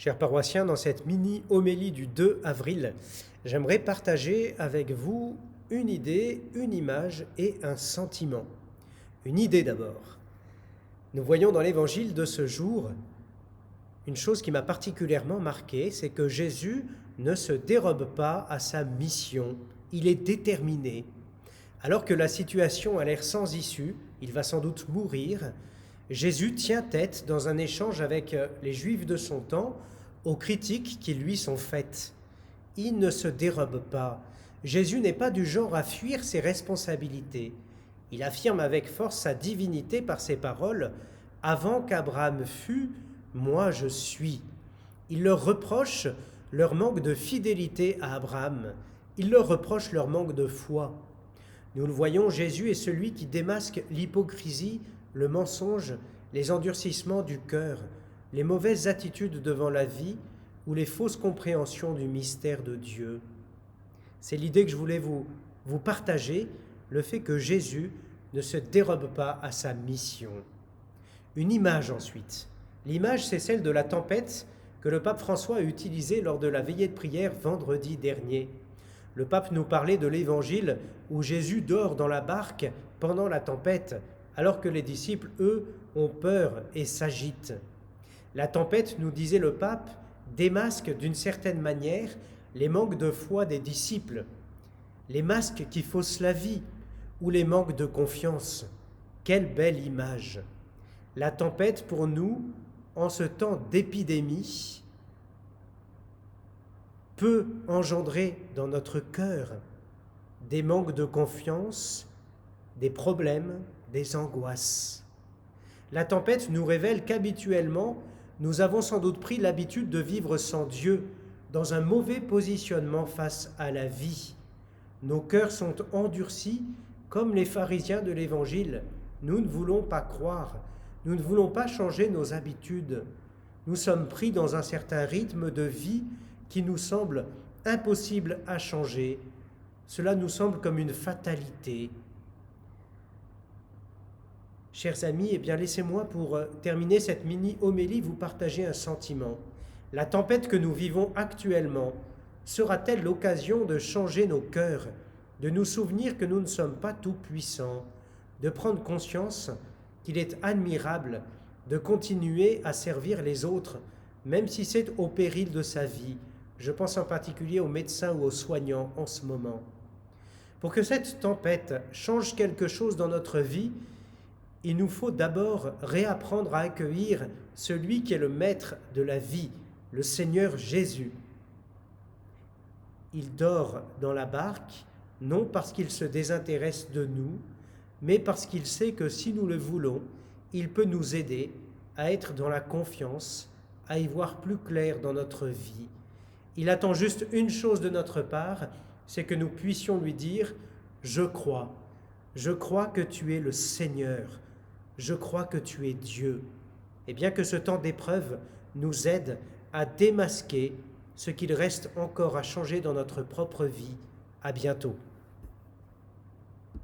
Chers paroissiens, dans cette mini-homélie du 2 avril, j'aimerais partager avec vous une idée, une image et un sentiment. Une idée d'abord. Nous voyons dans l'évangile de ce jour une chose qui m'a particulièrement marqué, c'est que Jésus ne se dérobe pas à sa mission. Il est déterminé. Alors que la situation a l'air sans issue, il va sans doute mourir, Jésus tient tête dans un échange avec les Juifs de son temps aux critiques qui lui sont faites. Il ne se dérobe pas. Jésus n'est pas du genre à fuir ses responsabilités. Il affirme avec force sa divinité par ses paroles « Avant qu'Abraham fût, moi je suis ». Il leur reproche leur manque de fidélité à Abraham. Il leur reproche leur manque de foi. Nous le voyons, Jésus est celui qui démasque l'hypocrisie, le mensonge, les endurcissements du cœur, les mauvaises attitudes devant la vie ou les fausses compréhensions du mystère de Dieu. C'est l'idée que je voulais vous partager, le fait que Jésus ne se dérobe pas à sa mission. Une image ensuite. L'image, c'est celle de la tempête que le pape François a utilisée lors de la veillée de prière vendredi dernier. Le pape nous parlait de l'évangile où Jésus dort dans la barque pendant la tempête, alors que les disciples, eux, ont peur et s'agitent. La tempête, nous disait le pape, démasque d'une certaine manière les manques de foi des disciples, les masques qui faussent la vie ou les manques de confiance. Quelle belle image! La tempête pour nous, en ce temps d'épidémie, peut engendrer dans notre cœur des manques de confiance, des problèmes, des angoisses. La tempête nous révèle qu'habituellement, nous avons sans doute pris l'habitude de vivre sans Dieu, dans un mauvais positionnement face à la vie. Nos cœurs sont endurcis comme les pharisiens de l'Évangile. Nous ne voulons pas croire, nous ne voulons pas changer nos habitudes. Nous sommes pris dans un certain rythme de vie qui nous semble impossible à changer. Cela nous semble comme une fatalité. Chers amis, eh bien laissez-moi pour terminer cette mini-homélie vous partager un sentiment. La tempête que nous vivons actuellement sera-t-elle l'occasion de changer nos cœurs, de nous souvenir que nous ne sommes pas tout-puissants, de prendre conscience qu'il est admirable de continuer à servir les autres, même si c'est au péril de sa vie. Je pense en particulier aux médecins ou aux soignants en ce moment. Pour que cette tempête change quelque chose dans notre vie, il nous faut d'abord réapprendre à accueillir celui qui est le maître de la vie, le Seigneur Jésus. Il dort dans la barque, non parce qu'il se désintéresse de nous, mais parce qu'il sait que si nous le voulons, il peut nous aider à être dans la confiance, à y voir plus clair dans notre vie. Il attend juste une chose de notre part, c'est que nous puissions lui dire « Je crois que tu es le Seigneur, je crois que tu es Dieu ». Et bien que ce temps d'épreuve nous aide à démasquer ce qu'il reste encore à changer dans notre propre vie. À bientôt.